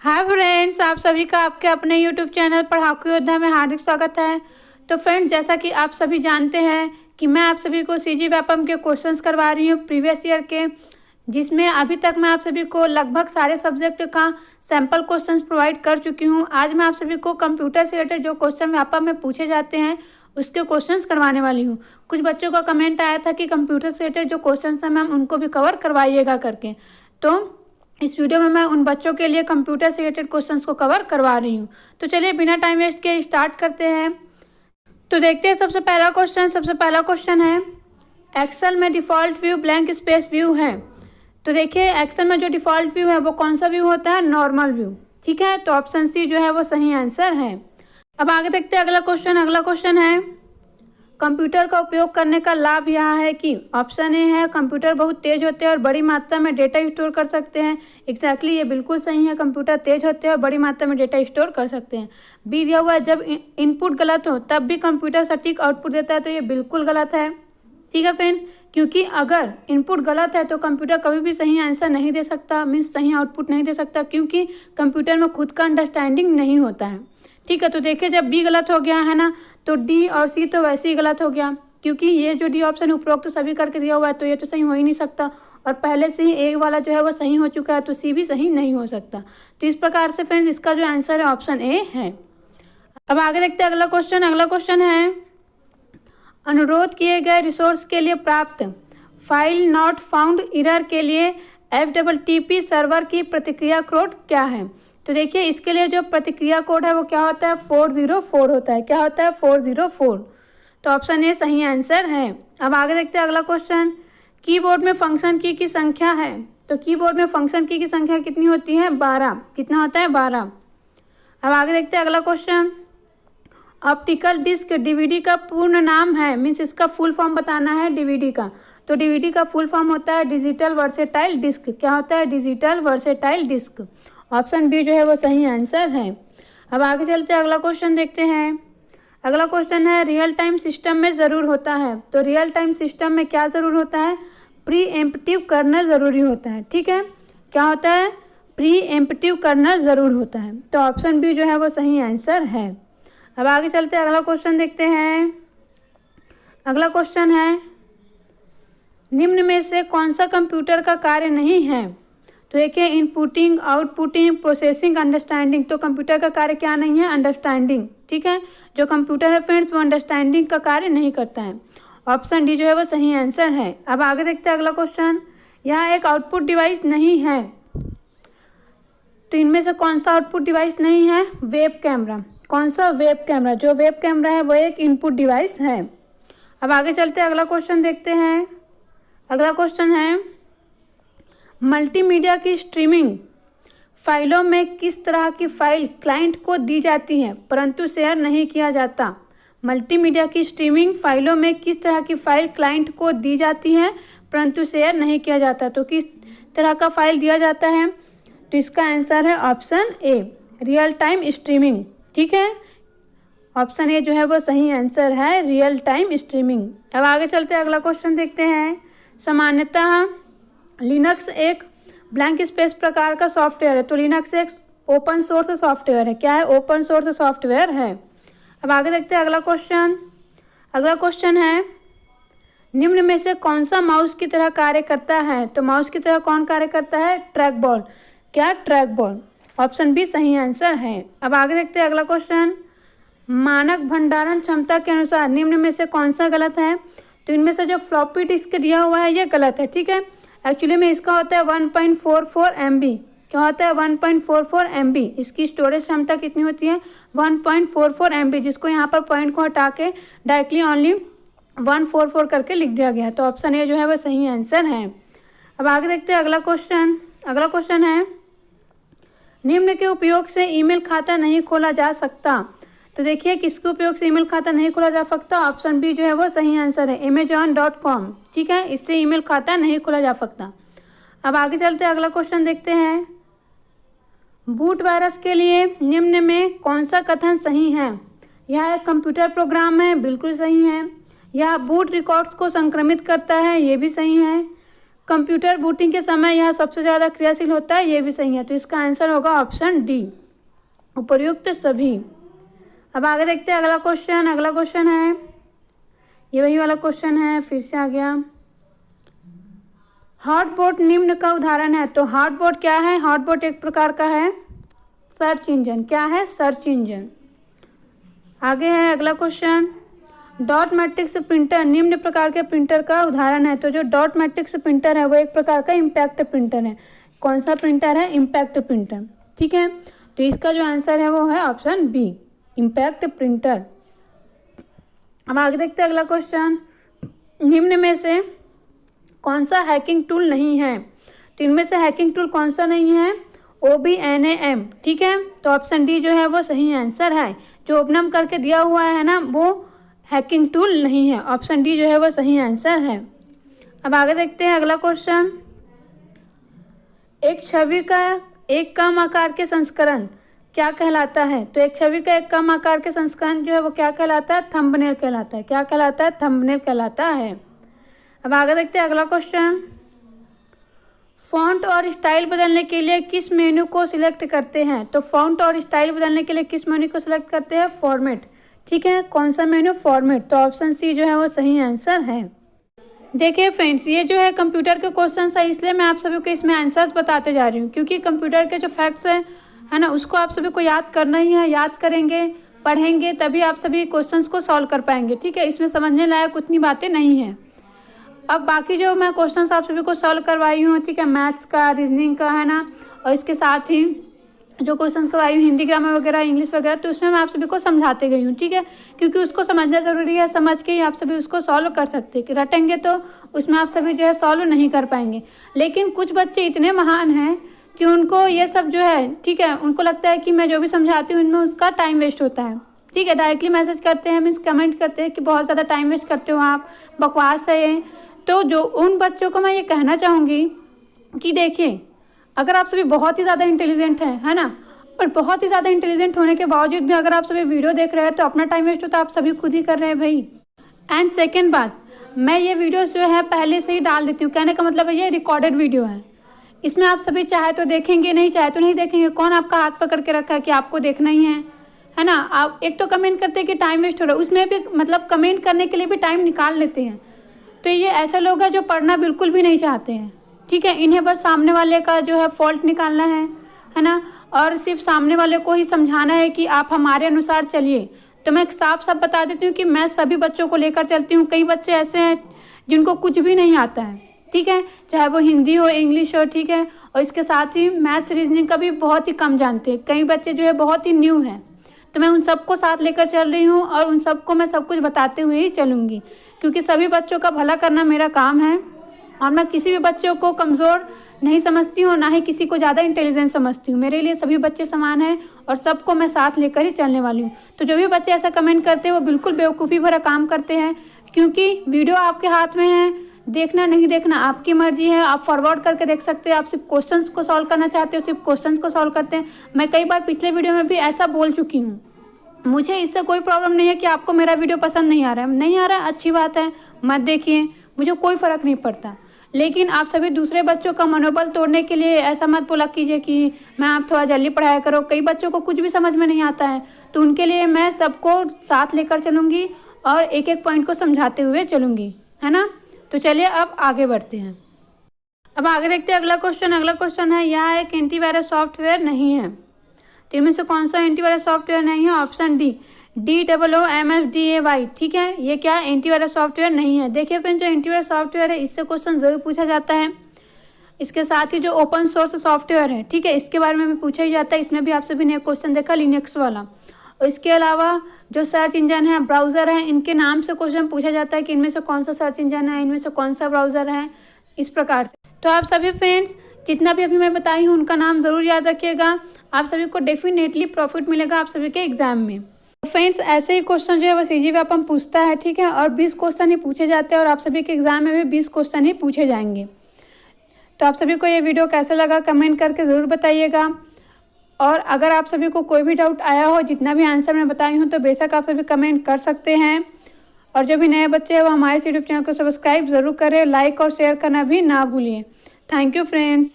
Hi friends, आप सभी का आपके अपने यूट्यूब चैनल पढ़ाकू योद्धा में हार्दिक स्वागत है। तो फ्रेंड्स, जैसा कि आप सभी जानते हैं कि मैं आप सभी को सीजी व्यापम के क्वेश्चंस करवा रही हूँ प्रीवियस ईयर के, जिसमें अभी तक मैं आप सभी को लगभग सारे सब्जेक्ट का सैम्पल क्वेश्चंस प्रोवाइड कर चुकी हूँ। आज मैं आप सभी को कंप्यूटर से रिलेटेड जो क्वेश्चन व्यापम में पूछे जाते हैं उसके क्वेश्चंस करवाने वाली हूँ। कुछ बच्चों का कमेंट आया था कि कंप्यूटर से रिलेटेड जो क्वेश्चन हैं मैम उनको भी कवर करवाइएगा करके, तो इस वीडियो में मैं उन बच्चों के लिए कंप्यूटर से रिलेटेड क्वेश्चंस को कवर करवा रही हूँ। तो चलिए बिना टाइम वेस्ट के स्टार्ट करते हैं। तो देखते हैं सबसे पहला क्वेश्चन है एक्सेल में default view blank space view है। तो देखिए एक्सेल में जो डिफ़ॉल्ट व्यू है वो कौन सा व्यू होता है? Normal view. ठीक है, तो ऑप्शन सी जो है वो सही आंसर है। अब आगे देखते हैं अगला क्वेश्चन है कंप्यूटर का उपयोग करने का लाभ यह है कि ऑप्शन ए है कंप्यूटर बहुत तेज होते हैं और बड़ी मात्रा में डेटा स्टोर कर सकते हैं। एग्जैक्टली ये बिल्कुल सही है, कंप्यूटर तेज होते हैं और बड़ी मात्रा में डेटा स्टोर कर सकते हैं। बी दिया हुआ है जब इनपुट गलत हो तब भी कंप्यूटर सटीक आउटपुट देता है, तो ये बिल्कुल गलत है। ठीक है फ्रेंड्स, क्योंकि अगर इनपुट गलत है तो कंप्यूटर कभी भी सही आंसर नहीं दे सकता, मीन्स सही आउटपुट नहीं दे सकता, क्योंकि कंप्यूटर में खुद का अंडरस्टैंडिंग नहीं होता है। ठीक है, तो देखिए जब बी गलत हो गया है ना, तो डी और सी तो वैसे ही गलत हो गया, क्योंकि ये जो डी ऑप्शन उपरोक्त तो सभी करके दिया हुआ है, तो ये तो सही हो ही नहीं सकता। और पहले से ही ए वाला जो है वो सही हो चुका है, तो सी भी सही नहीं हो सकता। तो इस प्रकार से फ्रेंड्स इसका जो आंसर है ऑप्शन ए है। अब आगे देखते हैं अगला क्वेश्चन है अनुरोध किए गए रिसोर्स के लिए प्राप्त फाइल नॉट फाउंड एरर के लिए FTP सर्वर की प्रतिक्रिया कोड क्या है? तो देखिए इसके लिए जो प्रतिक्रिया कोड है वो क्या होता है? 404 होता है। क्या होता है? 404। तो ऑप्शन ए सही आंसर है। अब आगे देखते हैं अगला क्वेश्चन कीबोर्ड में फंक्शन की संख्या है। तो कीबोर्ड में फंक्शन की संख्या कितनी होती है? 12। कितना होता है? 12। अब आगे देखते हैं अगला क्वेश्चन ऑप्टिकल डिस्क डीवीडी का पूर्ण नाम है, मीन्स इसका फुल फॉर्म बताना है डीवीडी का। तो डीवीडी का फुल फॉर्म होता है डिजिटल वर्सेटाइल डिस्क। क्या होता है? Digital versatile disc. Option B जो है वो सही आंसर है। अब आगे चलते हैं अगला क्वेश्चन देखते हैं। अगला क्वेश्चन है रियल टाइम सिस्टम में ज़रूर होता है। तो रियल टाइम सिस्टम में क्या ज़रूर होता है? प्री एम्प्टिव कर्नल ज़रूरी होता है। ठीक है, क्या होता है? प्री एम्प्टिव कर्नल ज़रूर होता है। तो ऑप्शन बी जो है वो सही आंसर है। अब आगे चलते हैं अगला क्वेश्चन देखते हैं। अगला क्वेश्चन है निम्न में से कौन सा कंप्यूटर का कार्य नहीं है? तो देखिए इनपुटिंग, आउटपुटिंग, प्रोसेसिंग, अंडरस्टैंडिंग। तो कंप्यूटर का कार्य क्या नहीं है? अंडरस्टैंडिंग। ठीक है, जो कंप्यूटर है फ्रेंड्स वो अंडरस्टैंडिंग का कार्य नहीं करता है। ऑप्शन डी जो है वो सही आंसर है। अब आगे देखते हैं अगला क्वेश्चन यहाँ एक आउटपुट डिवाइस नहीं है। तो इनमें से कौन सा आउटपुट डिवाइस नहीं है? Web camera. कौन सा? Web camera. जो वेब कैमरा है वो एक इनपुट डिवाइस है। अब आगे चलते हैं अगला क्वेश्चन देखते हैं। अगला क्वेश्चन है मल्टीमीडिया की स्ट्रीमिंग फाइलों में किस तरह की फाइल क्लाइंट को दी जाती है परंतु शेयर नहीं किया जाता? मल्टीमीडिया की स्ट्रीमिंग फाइलों में किस तरह की फाइल क्लाइंट को दी जाती है परंतु शेयर नहीं किया जाता? तो किस तरह का फाइल दिया जाता है? तो इसका आंसर है option A, real time streaming. ठीक है, ऑप्शन ए जो है वो सही आंसर है, रियल टाइम स्ट्रीमिंग। अब आगे चलते हैं अगला क्वेश्चन देखते हैं। सामान्यतः लिनक्स एक ब्लैंक स्पेस प्रकार का सॉफ्टवेयर है। तो लिनक्स एक ओपन सोर्स सॉफ्टवेयर है। क्या है? ओपन सोर्स सॉफ्टवेयर है। अब आगे देखते हैं अगला क्वेश्चन है निम्न में से कौन सा माउस की तरह कार्य करता है? तो माउस की तरह कौन कार्य करता है? Track ball. क्या? Track ball. ऑप्शन बी सही आंसर है। अब आगे देखते हैं अगला क्वेश्चन मानक भंडारण क्षमता के अनुसार निम्न में से कौन सा गलत है? तो इनमें से जो फ्लॉपी डिस्क दिया हुआ है ये गलत है। ठीक है, एक्चुअली में इसका होता है 1.44 MB। क्या होता है? 1.44 MB। इसकी स्टोरेज क्षमता कितनी होती है? 1.44 MB, जिसको यहाँ पर पॉइंट को हटा के डायरेक्टली ओनली 144 करके लिख दिया गया है। तो ऑप्शन ए जो है वह सही आंसर है। अब आगे देखते हैं अगला क्वेश्चन है निम्न के उपयोग से ईमेल खाता नहीं खोला जा सकता। तो देखिए किसके उपयोग से ईमेल खाता नहीं खोला जा सकता? ऑप्शन बी जो है वो सही आंसर है, amazon.com। ठीक है, इससे ईमेल खाता नहीं खोला जा सकता। अब आगे चलते हैं अगला क्वेश्चन देखते हैं बूट वायरस के लिए निम्न में कौन सा कथन सही है? यह एक कंप्यूटर प्रोग्राम है, बिल्कुल सही है। यह बूट रिकॉर्ड्स को संक्रमित करता है, ये भी सही है। कंप्यूटर बूटिंग के समय यह सबसे ज़्यादा क्रियाशील होता है, ये भी सही है। तो इसका आंसर होगा ऑप्शन डी, उपर्युक्त सभी। अब आगे देखते हैं अगला क्वेश्चन है, ये वही वाला क्वेश्चन है, फिर से आ गया। हॉटबॉट निम्न का उदाहरण है। तो हॉटबॉट क्या है? हॉटबॉट एक प्रकार का है सर्च इंजन। क्या है? Search engine. आगे है अगला क्वेश्चन, डॉट मैट्रिक्स प्रिंटर निम्न प्रकार के प्रिंटर का उदाहरण है। तो जो डॉट मैट्रिक्स प्रिंटर है वो एक प्रकार का इम्पैक्ट प्रिंटर है। कौन सा प्रिंटर है? Impact printer. ठीक है, तो इसका जो आंसर है वो है ऑप्शन बी, इम्पैक्ट प्रिंटर। अब आगे देखते हैं अगला क्वेश्चन, निम्न में से कौन सा हैकिंग टूल नहीं है? तो इनमें से हैकिंग टूल कौन सा नहीं है? OBNAM। ठीक है, तो ऑप्शन डी जो है वो सही आंसर है। जो ओपनम करके दिया हुआ है ना, वो हैकिंग टूल नहीं है। ऑप्शन डी जो है वो सही आंसर है। अब आगे देखते हैं अगला क्वेश्चन, एक छवि का एक कम आकार के संस्करण क्या कहलाता है? तो एक छवि का एक कम आकार के संस्करण जो है वो क्या कहलाता है? थंबनेल कहलाता है। क्या कहलाता है? थंबनेल कहलाता है। अब आगे देखते हैं अगला क्वेश्चन, फ़ॉन्ट और स्टाइल बदलने के लिए किस मेनू को सिलेक्ट करते हैं? तो फ़ॉन्ट और स्टाइल बदलने के लिए किस मेनू को सिलेक्ट करते हैं? फॉर्मेट। ठीक है, कौन सा मेनू? फॉर्मेट। तो ऑप्शन सी जो है वो सही आंसर है। देखिए फ्रेंड्स, ये जो है कंप्यूटर के क्वेश्चन है, इसलिए मैं आप सभी को इसमें आंसर्स बताते जा रही हूँ, क्योंकि कंप्यूटर के जो फैक्ट्स है ना, उसको आप सभी को याद करना ही है। याद करेंगे, पढ़ेंगे, तभी आप सभी क्वेश्चंस को सॉल्व कर पाएंगे। ठीक है, इसमें समझने लायक उतनी बातें नहीं हैं। अब बाकी जो मैं क्वेश्चंस आप सभी को सॉल्व करवाई हूँ, ठीक है, मैथ्स का, रीजनिंग का, है ना, और इसके साथ ही जो क्वेश्चंस करवाई हूँ हिंदी ग्रामर वगैरह, इंग्लिश वगैरह, तो उसमें मैं आप सभी को समझाते गई हूँ। ठीक है, क्योंकि उसको समझना ज़रूरी है, समझ के ही आप सभी उसको सॉल्व कर सकते हैं। कि रटेंगे तो उसमें आप सभी जो है सॉल्व नहीं कर पाएंगे। लेकिन कुछ बच्चे इतने महान हैं कि उनको ये सब जो है, ठीक है, उनको लगता है कि मैं जो भी समझाती हूँ इनमें उसका टाइम वेस्ट होता है। ठीक है, डायरेक्टली मैसेज करते हैं, मीन्स कमेंट करते हैं कि बहुत ज़्यादा टाइम वेस्ट करते हो आप, बकवास है ये। तो जो उन बच्चों को मैं ये कहना चाहूँगी कि देखिए, अगर आप सभी बहुत ही ज़्यादा इंटेलिजेंट हैं, है ना, और बहुत ही ज़्यादा इंटेलिजेंट होने के बावजूद भी अगर आप सभी वीडियो देख रहे हैं तो अपना टाइम वेस्ट होता है, आप सभी खुद ही कर रहे हैं भाई। एंड सेकेंड बात, मैं ये वीडियोस जो है पहले से ही डाल देती हूँ। कहने का मतलब है ये रिकॉर्डेड वीडियो है, इसमें आप सभी चाहे तो देखेंगे, नहीं चाहे तो नहीं देखेंगे। कौन आपका हाथ पकड़ के रखा है कि आपको देखना ही है ना। आप एक तो कमेंट करते हैं कि टाइम वेस्ट हो रहा है, उसमें भी मतलब कमेंट करने के लिए भी टाइम निकाल लेते हैं। तो ये ऐसे लोग हैं जो पढ़ना बिल्कुल भी नहीं चाहते हैं। ठीक है, इन्हें बस सामने वाले का जो है फॉल्ट निकालना है ना, और सिर्फ सामने वाले को ही समझाना है कि आप हमारे अनुसार चलिए। तो मैं साफ साफ बता देती हूँ कि मैं सभी बच्चों को लेकर चलती हूँ। कई बच्चे ऐसे हैं जिनको कुछ भी नहीं आता है, ठीक है, चाहे वो हिंदी हो, इंग्लिश हो, ठीक है, और इसके साथ ही मैथ्स, रीजनिंग का भी बहुत ही कम जानते हैं। कई बच्चे जो है बहुत ही न्यू हैं। तो मैं उन सबको साथ लेकर चल रही हूँ और उन सबको मैं सब कुछ बताते हुए ही चलूँगी, क्योंकि सभी बच्चों का भला करना मेरा काम है। और मैं किसी भी बच्चों को कमज़ोर नहीं समझती हूँ, ना ही किसी को ज़्यादा इंटेलिजेंट समझती हूँ। मेरे लिए सभी बच्चे समान हैं और सबको मैं साथ लेकर ही चलने वाली हूँ। तो जो भी बच्चे ऐसा कमेंट करते हैं वो बिल्कुल बेवकूफ़ी भरा काम करते हैं, क्योंकि वीडियो आपके हाथ में है, देखना नहीं देखना आपकी मर्जी है। आप फॉरवर्ड करके देख सकते हैं। आप सिर्फ क्वेश्चंस को सॉल्व करना चाहते हो, सिर्फ क्वेश्चंस को सॉल्व करते हैं। मैं कई बार पिछले वीडियो में भी ऐसा बोल चुकी हूँ। मुझे इससे कोई प्रॉब्लम नहीं है कि आपको मेरा वीडियो पसंद नहीं आ रहा है, नहीं आ रहा है, अच्छी बात है, मत देखिए, मुझे कोई फ़र्क नहीं पड़ता। लेकिन आप सभी दूसरे बच्चों का मनोबल तोड़ने के लिए ऐसा मत बोला कीजिए कि मैम आप थोड़ा जल्दी पढ़ाया करो। कई बच्चों को कुछ भी समझ में नहीं आता है, तो उनके लिए मैं सबको साथ लेकर चलूँगी और एक एक पॉइंट को समझाते हुए चलूँगी, है ना। तो चलिए अब आगे बढ़ते हैं। अब आगे देखते हैं अगला क्वेश्चन। अगला क्वेश्चन है, यह एक एंटीवायरस सॉफ्टवेयर नहीं है। तो इनमें से कौन सा एंटीवायरस सॉफ्टवेयर नहीं है? Option D, DOOMFDAY। ठीक है, ये क्या एंटीवायरस सॉफ्टवेयर नहीं है। देखिए फ्रेंड, जो एंटीवायरस सॉफ्टवेयर है इससे क्वेश्चन जरूर पूछा जाता है। इसके साथ ही जो ओपन सोर्स सॉफ्टवेयर है, ठीक है, इसके बारे में भी पूछा ही जाता है। इसमें भी आप सभी ने क्वेश्चन देखा, लिनक्स वाला। और इसके अलावा जो सर्च इंजन है, ब्राउज़र है, इनके नाम से क्वेश्चन पूछा जाता है कि इनमें से कौन सा सर्च इंजन है, इनमें से कौन सा ब्राउज़र है, इस प्रकार से। तो आप सभी फ्रेंड्स जितना भी अभी मैं बताई हूँ उनका नाम ज़रूर याद रखिएगा। आप सभी को डेफिनेटली प्रॉफिट मिलेगा आप सभी के एग्जाम में। फ्रेंड्स ऐसे ही क्वेश्चन जो है वो सीजी व्यापम पूछता है, ठीक है, और 20 क्वेश्चन ही पूछे जाते हैं और आप सभी के एग्जाम में भी 20 क्वेश्चन ही पूछे जाएंगे। तो आप सभी को ये वीडियो कैसा लगा कमेंट करके ज़रूर बताइएगा। और अगर आप सभी को कोई भी डाउट आया हो, जितना भी आंसर मैं बताई हूँ, तो बेशक आप सभी कमेंट कर सकते हैं। और जो भी नए बच्चे हैं वो हमारे यूट्यूब चैनल को सब्सक्राइब ज़रूर करें, लाइक और शेयर करना भी ना भूलिए। Thank you friends.